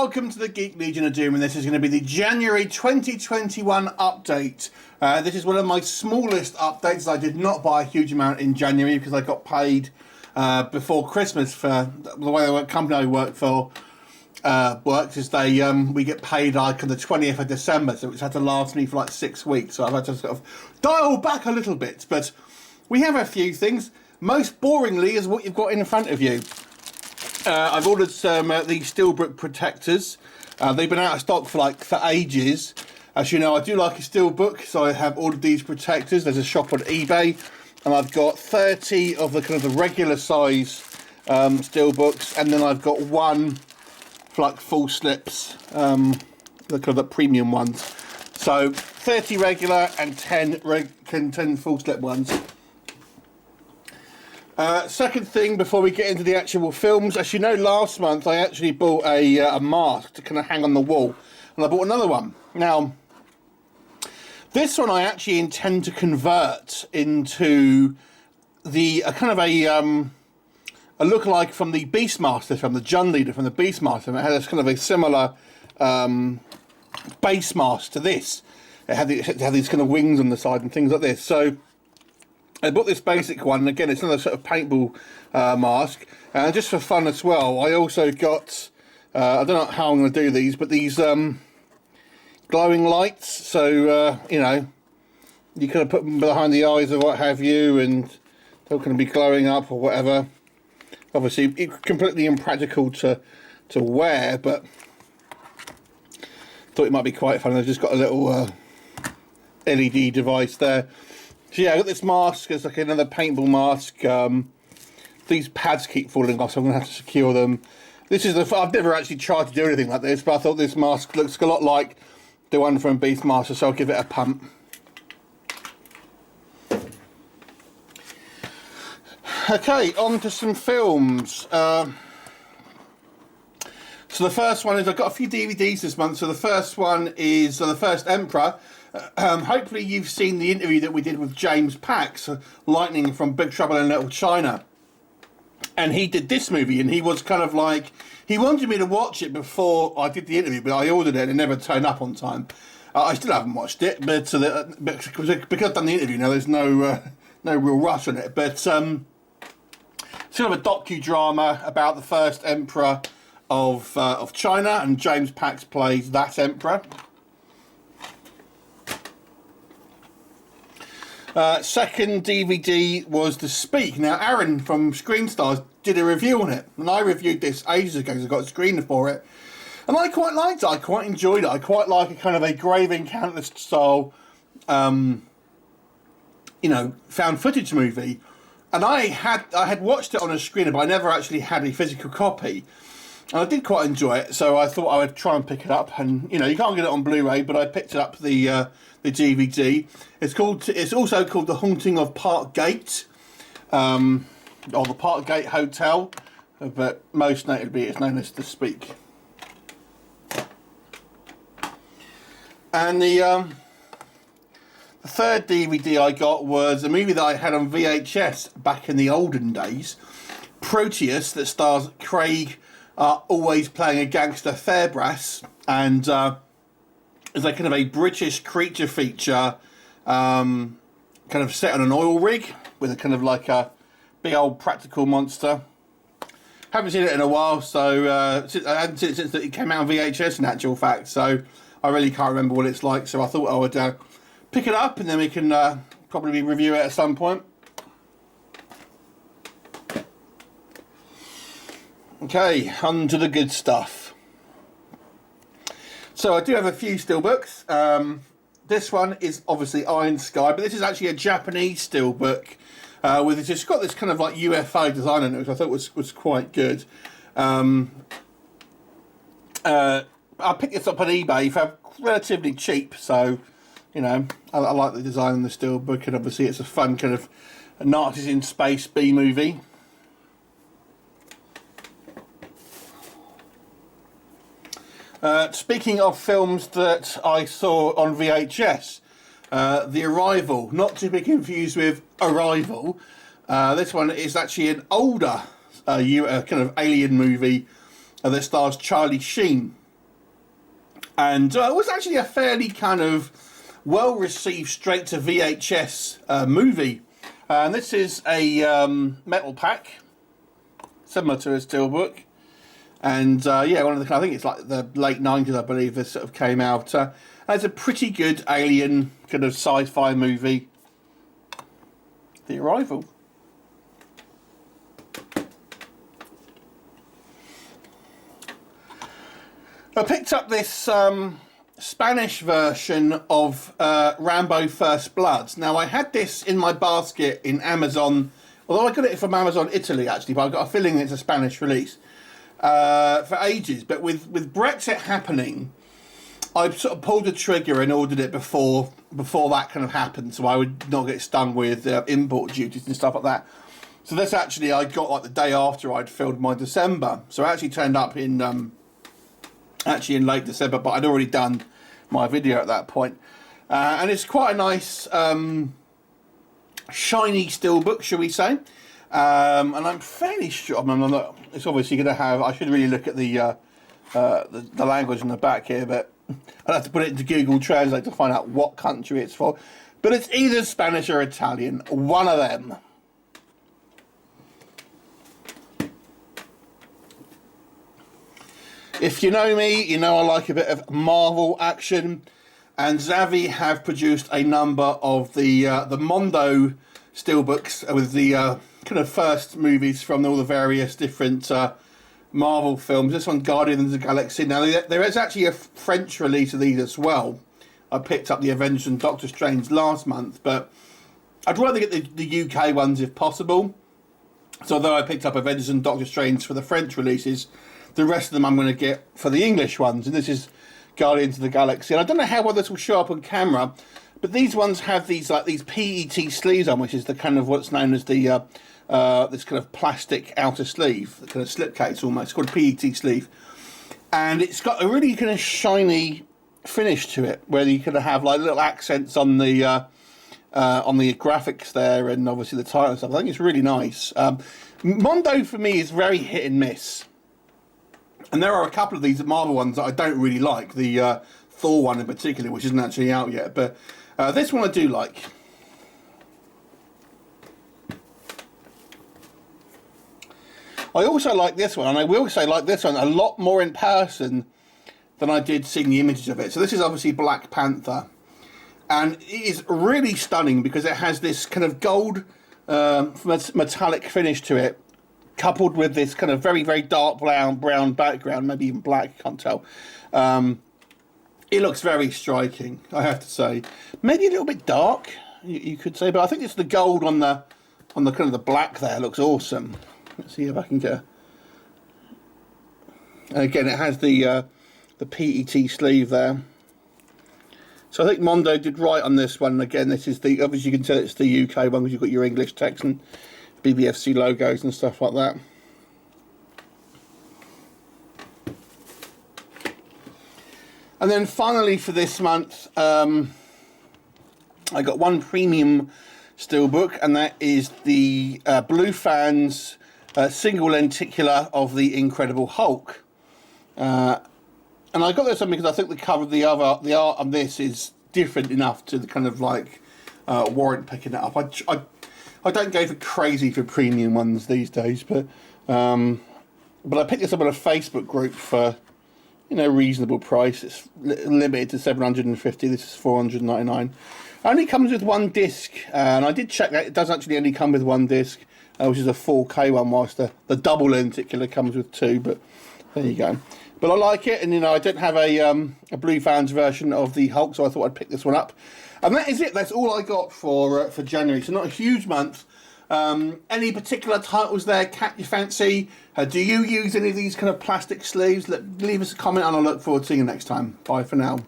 welcome to the Geek Legion of Doom, and this is going to be the January 2021 update. This is one of my smallest updates. I did not buy a huge amount in January because I got paid before Christmas for the way the company I work for works. Is we get paid like on the 20th of December, so it's had to last me for like 6 weeks. So I've had to sort of dial back a little bit, but we have a few things. Most boringly is what you've got in front of you. I've ordered some these Steelbook protectors. They've been out of stock for ages. As you know, I do like a Steelbook, so I have ordered these protectors. There's a shop on eBay, and I've got 30 of the kind of the regular size Steelbooks, and then I've got one for like full slips, the kind of the premium ones. So 30 regular and 10 full slip ones. Second thing, before we get into the actual films, as you know, last month I actually bought a mask to kind of hang on the wall, and I bought another one. Now, this one I actually intend to convert into the kind of a lookalike from the Beastmaster film, the Jun leader from the Beastmaster. And it had kind of a similar base mask to this. It had these kind of wings on the side and things like this. So I bought this basic one, and again, it's another sort of paintball mask. And just for fun as well, I also got, I don't know how I'm going to do these, but these glowing lights. So, you know, you kind of put them behind the eyes or what have you, and they're going to be glowing up or whatever. Obviously, it's completely impractical to wear, but thought it might be quite fun. I've just got a little LED device there. So yeah, I got this mask. It's like another paintball mask. These pads keep falling off, so I'm going to have to secure them. This is I've never actually tried to do anything like this, but I thought this mask looks a lot like the one from Beastmaster, so I'll give it a pump. Okay, on to some films. So the first one is, I've got a few DVDs this month. So the first one is The First Emperor. Hopefully you've seen the interview that we did with James Pax, Lightning from Big Trouble in Little China. And he did this movie, and he was kind of like, he wanted me to watch it before I did the interview, but I ordered it and it never turned up on time. I still haven't watched it, but because I've done the interview now, there's no real rush on it. But it's sort of a docudrama about the first emperor of China, and James Pax plays that emperor. Second DVD was The Speak. Now, Aaran from Screenstars did a review on it, and I reviewed this ages ago because I got a screener for it, and I quite liked it. I quite enjoyed it. I quite like a kind of a Grave Encounter style, you know, found footage movie. And I had watched it on a screener, but I never actually had a physical copy. And I did quite enjoy it, so I thought I would try and pick it up. And you know, you can't get it on Blu-ray, but I picked it up the DVD. It's also called The Haunting of Park Gate, or the Park Gate Hotel, but most notably it's known as The Speak. And the third DVD I got was a movie that I had on VHS back in the olden days, Proteus, that stars Craig always playing a gangster Fairbrass, and it's like kind of a British creature feature, kind of set on an oil rig with a kind of like a big old practical monster. Haven't seen it in a while, so I haven't seen it since it came out on VHS in actual fact, so I really can't remember what it's like, so I thought I would pick it up and then we can probably review it at some point. Okay, on to the good stuff. So I do have a few Steelbooks. This one is obviously Iron Sky, but this is actually a Japanese Steelbook with it's got this kind of like UFO design on it, which I thought was quite good. I picked this up on eBay for relatively cheap, so you know I like the design on the Steelbook, and obviously it's a fun kind of Nazis in space B movie. Speaking of films that I saw on VHS, The Arrival, not to be confused with Arrival. This one is actually an older kind of alien movie that stars Charlie Sheen. And it was actually a fairly kind of well-received straight to VHS movie. And this is a metal pack, similar to a Steelbook. And yeah, one of the, I think it's like the late 90s, I believe, this sort of came out. It's a pretty good alien kind of sci-fi movie. The Arrival. I picked up this Spanish version of Rambo First Blood. Now, I had this in my basket in Amazon, although I got it from Amazon Italy, actually, but I've got a feeling it's a Spanish release, for ages. But with Brexit happening, I sort of pulled the trigger and ordered it before that kind of happened, so I would not get stung with import duties and stuff like that. So this actually I got like the day after I'd filled my December. So it actually turned up in late December, but I'd already done my video at that point. And it's quite a nice shiny Steelbook, shall we say. And I'm fairly sure, I mean, I'm not, it's obviously going to have, I should really look at the language on the back here, but I'd have to put it into Google Translate to find out what country it's for. But it's either Spanish or Italian, one of them. If you know me, you know I like a bit of Marvel action, and Zavvi have produced a number of the Mondo Steelbooks with the kind of first movies from all the various different Marvel films. This one, Guardians of the Galaxy. Now, there is actually a French release of these as well. I picked up the Avengers and Doctor Strange last month, but I'd rather get the UK ones if possible. So although I picked up Avengers and Doctor Strange for the French releases, the rest of them I'm going to get for the English ones. And this is Guardians of the Galaxy. And I don't know how well this will show up on camera, but these ones have these like these PET sleeves on, which is the kind of what's known as the this kind of plastic outer sleeve, the kind of slipcase almost. It's called a PET sleeve, and it's got a really kind of shiny finish to it, where you kind of have like little accents on the graphics there, and obviously the title and stuff. I think it's really nice. Mondo for me is very hit and miss. And there are a couple of these Marvel ones that I don't really like. The Thor one in particular, which isn't actually out yet. But this one I do like. I also like this one, and I will say like this one a lot more in person than I did seeing the images of it. So this is obviously Black Panther. And it is really stunning because it has this kind of gold metallic finish to it, coupled with this kind of very, very dark brown background, maybe even black, can't tell. It looks very striking, I have to say. Maybe a little bit dark, you could say, but I think it's the gold on the kind of the black there looks awesome. Let's see if I can get. And again, it has the PET sleeve there. So I think Mondo did right on this one. Again, this is the, obviously you can tell it's the UK one because you've got your English text and BBFC logos and stuff like that. And then finally for this month, I got one premium Steelbook, and that is the Blue Fans single lenticular of the Incredible Hulk. And I got this one because I think the cover of the art on this is different enough to the kind of like warrant picking it up. I don't go for crazy for premium ones these days, but I picked this up on a Facebook group for, you know, reasonable price. It's limited to 750. This is 499. Only comes with one disc, and I did check that it does actually only come with one disc, which is a 4K one, whilst the double lenticular comes with two. But there you go. But I like it, and you know I don't have a Blue Fans version of the Hulk, so I thought I'd pick this one up. And that is it. That's all I got for January. So not a huge month. Any particular titles there catch your fancy? Do you use any of these kind of plastic sleeves? Leave us a comment, and I'll look forward to seeing you next time. Bye for now.